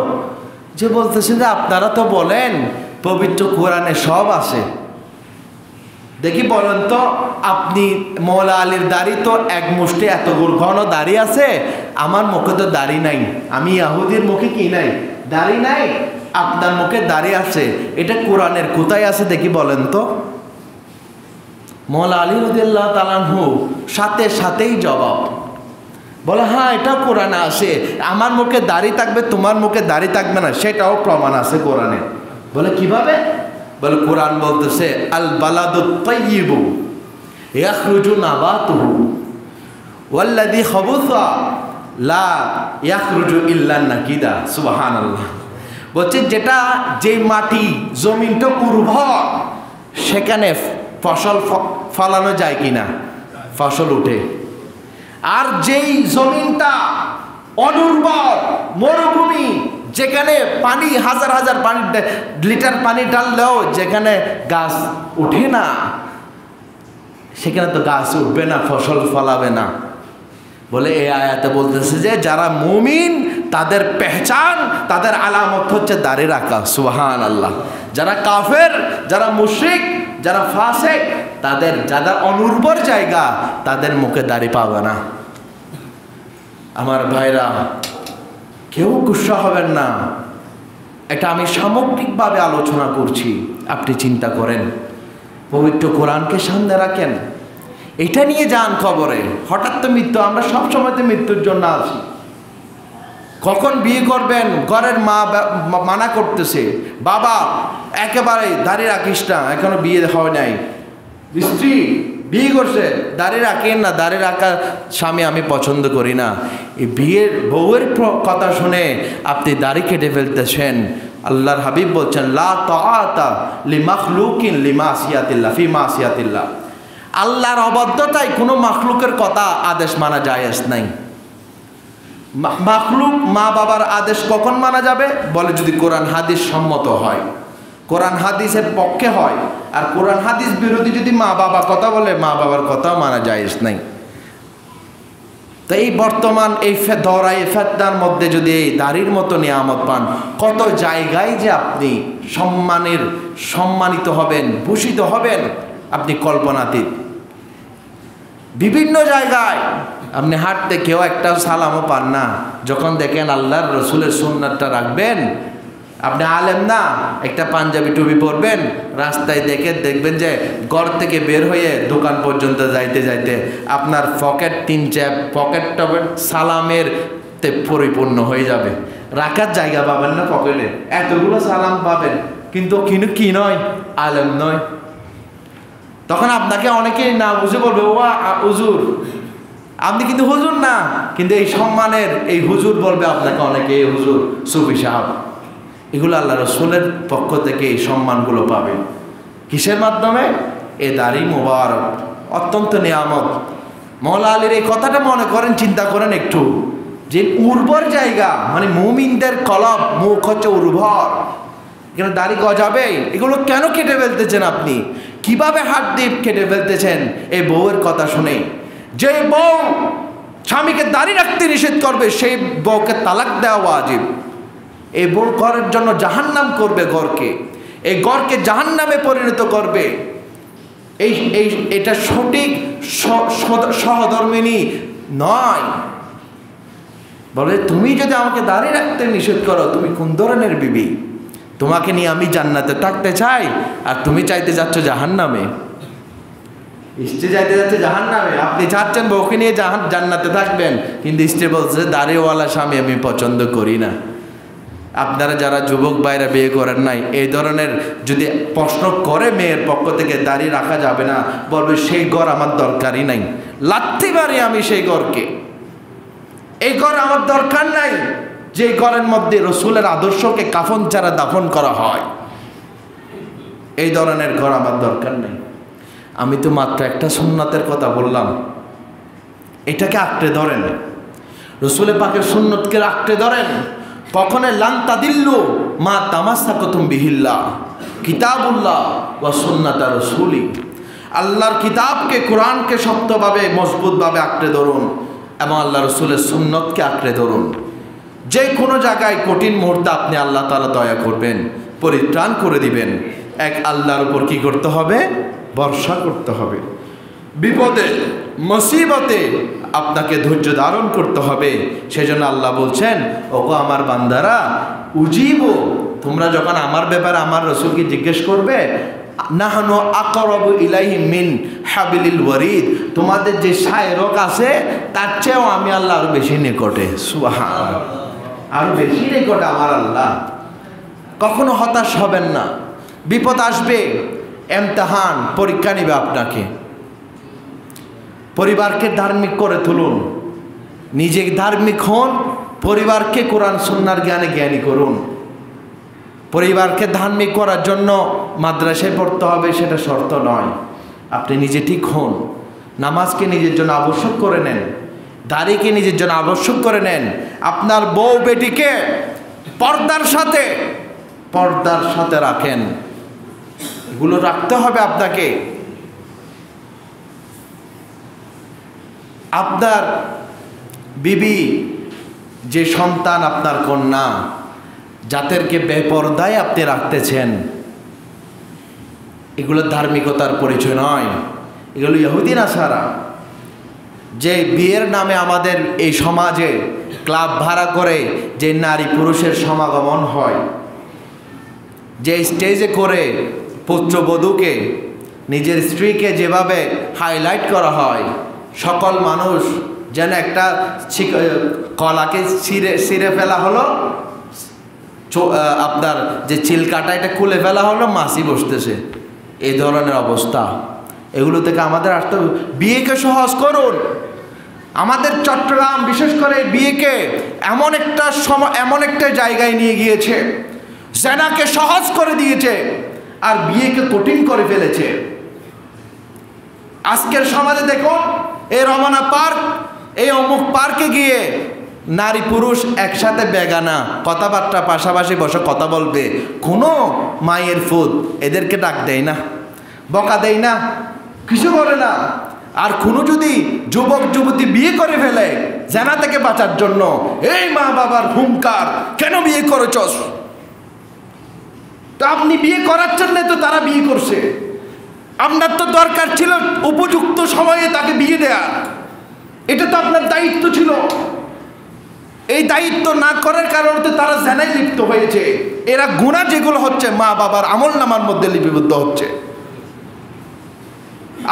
যে বলতেছেন যে আপনারা তো বলেন পবিত্র কোরআনে সব আছে, দেখি বলেন তো আপনি মওলা আলীর দাড়ি তো এক মুষ্টি এত ঘন দাড়ি আছে, আমার মুখে তো দাড়ি নাই, আমি ইহুদির মুখে কি নাই, দাড়ি নাই, আপনার মুখে দাড়ি আছে, এটা কোরআনের কোথায় আছে দেখি বলেন তো। মওলা আলী রাদিয়াল্লাহু তাআলা আনহু সাথেই জবাব বলে, হ্যাঁ এটা কোরআনে আছে, আমার মুখে দাড়ি থাকবে তোমার মুখে দাড়ি থাকবে না, সেটাও প্রমাণ আছে কোরআনে। বলে কিভাবে? বলে কোরআন বলতেছে আল বালাদুত তাইয়্যিবু ইয়াখরুজু নাবাতুহু ওয়াল্লাযী খাবুসা লা ইয়াখরুজু ইল্লা নাকিদা। সুবহানাল্লাহ। বলছে যেটা, যে মাটি জমিনটা উর্বর সেখানে ফসল ফলানো যায় কিনা, ফসল উঠে, আর যেই জমিনটা অনুর্বর মরুভূমি, যেখানে পানি হাজার হাজার লিটার পানি ঢাললেও যেখানে গাছ উঠে না, সেখানে তো গাছ উঠবে না, ফসল ফলাবে না। বলে এই আয়াতে বলতেছে যে যারা মুমিন তাদের পেহচান, তাদের আলামত হচ্ছে দাড়ি রাখা। সুবহানাল্লাহ। যারা কাফের, যারা মুশরিক, যারা ফাসিক, তাদের যারা অনুর্বর জায়গা, তাদের মুখে দাড়ি পাবে না। আমার ভাইরা, কেউ গুসা হবেন না, এটা আমি সামগ্রিকভাবে আলোচনা করছি, আপনি চিন্তা করেন, পবিত্র কোরআনকে সামনে রাখেন, এটা নিয়ে যান কবরে। হঠাৎ তো মৃত্যু, আমরা সবসময় তো মৃত্যুর জন্য আছি। কখন বিয়ে করবেন, ঘরের মা মানা করতেছে, বাবা একেবারে দাড়ি রাখিস না, এখনো বিয়ে হয় নাই, স্ত্রী বিয়ে করছে দাড়ি রাখেন না, দাড়ি রাখা স্বামী আমি পছন্দ করি না, এই বিয়ের বউয়ের কথা শুনে আপনি দাড়ি কেটে ফেলতেছেন। আল্লাহর হাবিব বলছেন লা তাআতা লিমাখলুকিন লিমাসিয়াতিল্লাহ ফি মাসিয়াতিল্লাহ, আল্লাহর অবাধ্যতায় কোনো মাখলুকের কথা আদেশ মানা জায়েজ নাই। মাখলুক মা বাবার আদেশ কখন মানা যাবে? বলে যদি কোরআন হাদিস সম্মত হয়, কোরআন হাদিসের পক্ষে হয়। আর কোরআন হাদিস বিরোধী যদি মা বাবা কথা বলে, মা বাবার কথাও মানা জায়েজ নাই। তো এই বর্তমান এই ফেতনার মধ্যে যদি এই দাড়ির মতো নিয়ামত পান, কত জায়গায় যে আপনি সম্মানিত হবেন, ভূষিত হবেন, আপনি কল্পনাতীত। বিভিন্ন জায়গায় আপনি হাঁটতে কেউ একটা সালামও পান না, যখন দেখেন আল্লাহর রসুলের সুন্নাতটা রাখবেন, আপনি আলেম না, একটা পাঞ্জাবি টুপি পরবেন, রাস্তায় দেখবেন যে ঘর থেকে বের হয়ে দোকান পর্যন্ত যাইতে যাইতে আপনার পকেট 3-4 পকেটটা সালামের তে পরিপূর্ণ হয়ে যাবে, রাখার জায়গা পাবেন না পকেটে, এতগুলো সালাম পাবেন, কিন্তু কি নয়, আলেম নয়। তখন আপনাকে অনেকেই না বুঝে বলবে, ও হুজুর আপনি কিন্তু হুজুর না, কিন্তু এই সম্মানের এই হুজুর বলবে আপনাকে অনেকে, এই হুজুর, সুফি সাহেব। এগুলো আল্লাহ রসুলের পক্ষ থেকে এই সম্মানগুলো পাবে কিসের মাধ্যমে? এ দাড়ি মোবারক, অত্যন্ত নিয়ামত। মওলা আলীর এই কথাটা মনে করেন, চিন্তা করেন একটু, যে উর্বর জায়গা, মানে মুমিনদের কলব, মুখ হচ্ছে উর্বর, এখানে দাড়ি গজাবে। এগুলো কেন কেটে ফেলতেছেন আপনি? কিভাবে হাত দিয়ে কেটে ফেলতেছেন এই বউয়ের কথা শুনে? যে বউ স্বামীকে দাড়ি রাখতে নিষেধ করবে, সেই বউকে তালাক দেওয়া ওয়াজিব। এই বউ ঘরের জন্য জাহান্নাম করবে ঘরকে, এই ঘরকে জাহান্নামে পরিণত করবে। এটা সঠিক সহধর্মিনী নয়। বলে তুমি যদি আমাকে দাঁড়িয়ে রাখতে নিষেধ করো, তুমি কোন ধরনের বিবি? তোমাকে নিয়ে আমি জান্নাতে থাকতে চাই, আর তুমি চাইতে যাচ্ছ জাহান্নামে। স্ত্রী চাইতে যাচ্ছে জাহান্নামে, আপনি চাচ্ছেন বউকে নিয়ে জান্নাতে থাকবেন, কিন্তু স্ত্রী বলছে দাড়িওয়ালা স্বামী আমি পছন্দ করি না। আপনারা যারা যুবক ভাইরা বিয়ে করেন নাই, এই ধরনের যদি প্রশ্ন করে মেয়ের পক্ষ থেকে দাড়ি রাখা যাবে না, বলবে সেই ঘর আমার দরকারই নাই, লাথি মারি আমি সেই ঘরকে। এই ঘর আমার দরকার নাই, যে ঘরের মধ্যে রসুলের আদর্শকে কাফন ছাড়া দাফন করা হয়, এই ধরনের ঘর আমার দরকার নেই। আমি তো মাত্র একটা সুন্নতের কথা বললাম, এটাকে আঁকড়ে ধরেন, রসুলের পাকের সুন্নতকে আঁকড়ে ধরেন। কখনো লান তাদিল্লু মা তামাসসাকুতুম বিহিল্লাহ কিতাবুল্লাহ ওয়া সুন্নাতা রাসূলি। আল্লাহর কিতাবকে, কোরআনকে শক্তভাবে মজবুতভাবে আঁকড়ে ধরুন এবং আল্লাহ রসুলের সুন্নতকে আঁকড়ে ধরুন। যে কোনো জায়গায় কঠিন মুহূর্তে আপনি আল্লাহ তাআলা দয়া করবেন, পরিত্রাণ করে দিবেন। এক আল্লাহর উপর কি করতে হবে? ভরসা করতে হবে। বিপদে মুসিবতে আপনাকে ধৈর্য ধারণ করতে হবে। সেজন্য আল্লাহ বলছেন, ওগো আমার বান্দারা, উজিবু, তোমরা যখন আমার ব্যাপারে আমার রসুলকে জিজ্ঞেস করবে, নাহনু আকরাবু ইলাইহি মিন হাবিলিল ওয়ারিদ, তোমাদের যে শায়রক আছে তার চেয়েও আমি আল্লাহ আরো বেশি নিকটে। সুবহানাল্লাহ, আরো বেশি নিকটে আমার আল্লাহ। কখনো হতাশ হবেন না। বিপদ আসবে, ইমতিহান, পরীক্ষা নেবে আপনাকে। পরিবারকে ধার্মিক করে তুলুন, নিজে ধার্মিক হন, পরিবারকে কোরআন সুন্নাহর জ্ঞানে জ্ঞানী করুন। পরিবারকে ধার্মিক করার জন্য মাদ্রাসায় পড়তে হবে সেটা শর্ত নয়। আপনি নিজে ঠিক হন, নামাজকে নিজের জন্য আবশ্যক করে নেন, দাড়িকে নিজের জন্য আবশ্যক করে নেন। আপনার বউ বেটিকে পর্দার সাথে রাখেন, এগুলো রাখতে হবে আপনাকে। আপনার বিবি, যে সন্তান আপনার কন্যা, যাদেরকে বেপরদায় আপনি রাখতেছেন, এগুলো ধার্মিকতার পরিচয় নয়, এগুলো ইহুদি নাসারা। যে বিয়ের নামে আমাদের এই সমাজে ক্লাব ভাড়া করে যে নারী পুরুষের সমাগমন হয়, যে স্টেজে করে পুত্রবধূকে, নিজের স্ত্রীকে যেভাবে হাইলাইট করা হয়, সকল মানুষ যেন একটা কলাকে ছিঁড়ে ফেলা হলো, আপনার যে চিলকাটা এটা খুলে ফেলা হলো, মাছি বসতেছে, এই ধরনের অবস্থা। এগুলো থেকে আমাদের আসতে হবে। বিয়েকে সহজ করুন। আমাদের চট্টগ্রাম বিশেষ করে বিয়েকে এমন একটা জায়গায় নিয়ে গিয়েছে, জেনাকে সহজ করে দিয়েছে আর বিয়েকে কঠিন করে ফেলেছে। আজকের সমাজে দেখুন, এই রমনা পার্ক, এই অমুক পার্কে গিয়ে নারী পুরুষ একসাথে বেগানা কথাবার্তা পাশাপাশি বসে কথা বলবে, কোনো মায়ের ফুদ এদেরকে ডাক দেয় না, বকা দেয় না, কিছু করে না। আর কোনো যদি যুবক যুবতী বিয়ে করে ফেলে জেনা থেকে বাঁচার জন্য, এই মা বাবার হুঙ্কার, কেন বিয়ে করেছস? তো আপনি বিয়ে করাচ্ছেন না, তো তারা বিয়ে করছে। আপনার তো দরকার ছিল উপযুক্ত সময়ে তাকে বিয়ে দেয়া, এটা তো আপনার দায়িত্ব ছিল। এই দায়িত্ব না করার কারণে তো তারা জেনায় লিপ্ত হয়েছে। এরা গুনাহ যেগুলো হচ্ছে মা বাবার আমল নামার মধ্যে লিপিবদ্ধ হচ্ছে।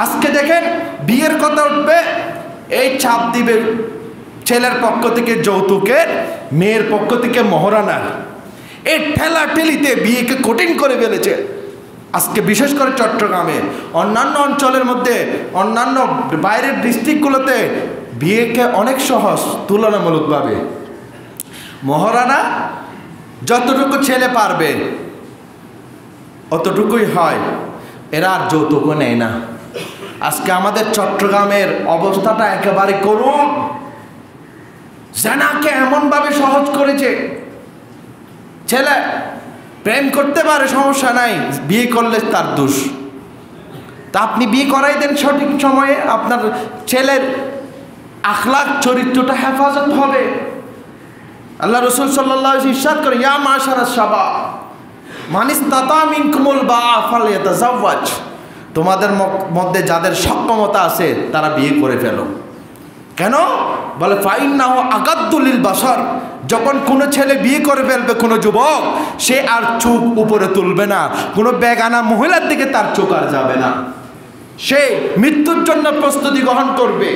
আজকে দেখেন বিয়ের কথা উঠবে, এই ছাপ দিবে ছেলের পক্ষ থেকে যৌতুকের, মেয়ের পক্ষ থেকে মহারানার। এই ঠেলা ঠেলিতে বিয়েকে কঠিন করে ফেলেছে। আজকে বিশেষ করে চট্টগ্রামে, অন্যান্য অঞ্চলের মধ্যে, অন্যান্য বাইরের ডিস্ট্রিক্টগুলোতে বিয়েকে অনেক সহজ তুলনামূলকভাবে। মহারানা যতটুকু ছেলে পারবে অতটুকুই হয়, এরা আর যৌতুকও নেয় না। আজকে আমাদের চট্টগ্রামের অবস্থাটা একেবারে করুণ। জেনাকে এমনভাবে সহজ করেছে, ছেলে প্রেম করতে পারে সমস্যা নাই, বিয়ে করলে তার দোষ। তা আপনি বিয়ে করাই দেন সঠিক সময়ে, আপনার ছেলের আখলাক চরিত্রটা হেফাজত হবে। আল্লাহ রসুল সাল্লাল্লাহু আলাইহি ওয়াসাল্লাম ইরশাদ করে, ইয়া মাশারাস শাবাব মান ইসতাতা মিনকুমুল বাআ ফালইয়াতাজাওয়াজ, তোমাদের মধ্যে যাদের সক্ষমতা আছে তারা বিয়ে করে ফেলো। কেন? বলে ফাইন্নাহু আগাদ্দু লিল বাসার, যখন কোনো ছেলে বিয়ে করে ফেলবে কোনো যুবক, সে আর চোখ উপরে তুলবে না, কোনো বেগানা মহিলার দিকে তার চোখ আর যাবে না, সে মৃত্যুর জন্য প্রস্তুতি গ্রহণ করবে।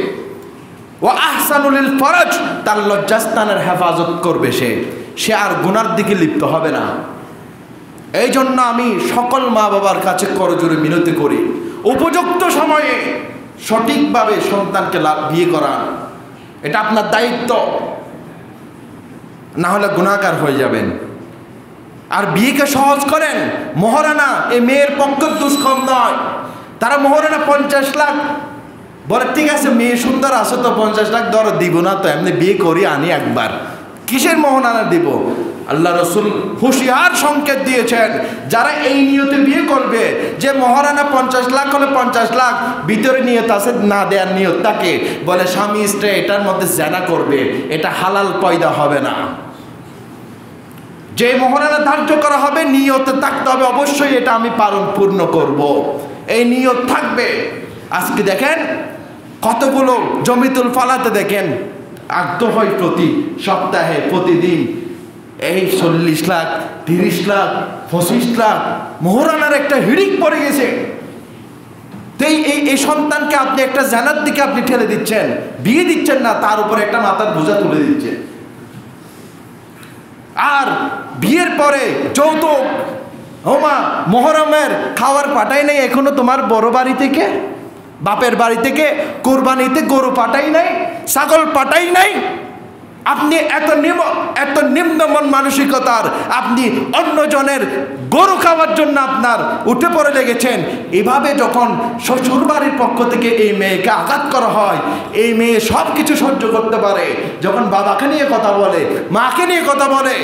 ও আহসানু লিল ফরজ, তার লজ্জাস্থানের হেফাজত করবে, সে আর গুনার দিকে লিপ্ত হবে না। এই জন্য আমি সকল মা বাবার কাছে করজোড়ে মিনতি করি, উপযুক্ত সময়ে সঠিকভাবে সন্তানকে বিয়ে করান, এটা আপনার দায়িত্ব, না হলে গুনাহগার হয়ে যাবেন। আর বিয়েকে সহজ করেন। মহারানা এই মেয়ের পক্ষে দুষ্কম নয়, তারা মহারানা 50 লাখ বলে, ঠিক আছে মেয়ে সুন্দর আছে তো 50 লাখ ধরো, দিব না তো, এমনি বিয়ে করি আনি একবার, কিসের মহারানা দিব? আল্লাহ রসুল হুঁশিয়ার সংকেত দিয়েছেন, যারা এই নিয়তে বিয়ে করবে যে মহারানা 50 লাখ হলে 50 লাখ, ভিতরে নিয়ত আছে না দেওয়ার নিয়ত, তাকে বলে স্বামী স্ত্রী এটার মধ্যে জেনা করবে, এটা হালাল পয়দা হবে না। যে মহারানা ধার্য করা হবে নিয়তে থাকতে হবে, অবশ্যই এটা আমি পালন পূর্ণ করব, এই নিয়ত থাকবে। আজকে দেখেন কতগুলো জমিতুল ফালাতে দেখেন আগ্ধ হয় প্রতি সপ্তাহে, প্রতিদিন এই 40 লাখ 30 লাখ 25 লাখ মহারানার একটা হিড়িক পড়ে গেছে। তো এই সন্তানকে আপনি একটা জানার দিকে আপনি ঠেলে দিচ্ছেন, বিয়ে দিচ্ছেন না, তার উপরে একটা মাথার বোঝা তুলে দিচ্ছেন। আর বিয়ের পরে যৌতুক, ওমা মহরমের খাওয়ার পাঠাই নাই এখনো তোমার বড় বাড়ি থেকে, বাপের বাড়ি থেকে কোরবানিতে গরু পাঠাই নাই, ছাগল পাঠাই নাই। আপনি এত নিম্নমন মানসিকতার, আপনি অন্যজনের গরু খাওয়ার জন্য আপনার উঠে পড়ে লেগেছেন। এভাবে যখন শ্বশুর বাড়ির পক্ষ থেকে এই মেয়েকে আঘাত করা হয়, এই মেয়ে সব কিছু সহ্য করতে পারে। যখন বাবাকে নিয়ে কথা বলে, মাকে নিয়ে কথা বলে,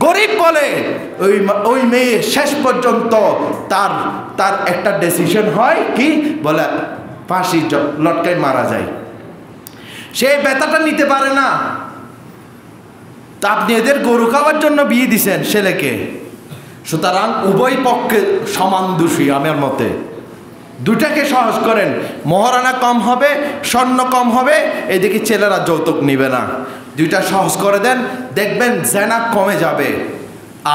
গরিব বলে, ওই মেয়ে শেষ পর্যন্ত তার একটা ডিসিশন হয় কি বলে, ফাঁসি লটকায় মারা যায়। সে ব্যথাটা নিতে পারে না। তা আপনি এদের গরু খাওয়ার জন্য বিয়ে দিছেন ছেলেকে, সুতরাং উভয় পক্ষে সমান দোষী আমার মতে। দুটাকে সহজ করেন, মহারানা কম হবে, স্বর্ণ কম হবে, এদিকে ছেলেরা যৌতুক নিবে না। দুইটা সহজ করে দেন, দেখবেন জেনা কমে যাবে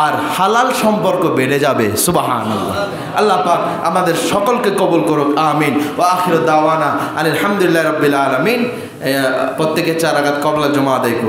আর হালাল সম্পর্ক বেড়ে যাবে। সুবহানাল্লাহ। আল্লাহ পাক আমাদের সকলকে কবুল করুক, আমিন। ওয়া আখিরু দাওয়ানা আলহামদুলিল্লাহি রাব্বিল আলামিন। প্রত্যেকে 4 রাকাত কবলা জমা আদায় করুন।